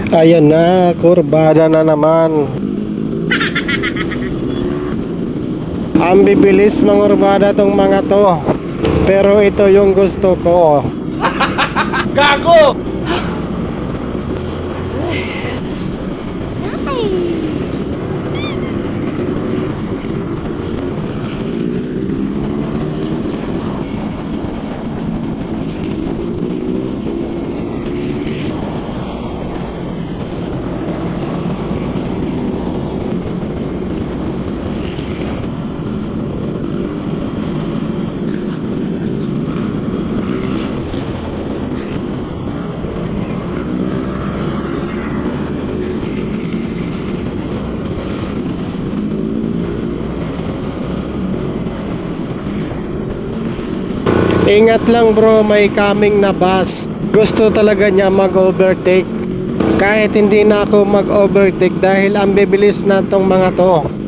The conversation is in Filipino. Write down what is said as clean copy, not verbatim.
Ayan na, kurbada na naman. Ang bibilis mangurbada tong mga to. Pero ito yung gusto ko. Gago! Ingat lang bro, may coming na bus. Gusto talaga niya mag-overtake. Kahit hindi na ako mag-overtake dahil ang bibilis na tong mga to.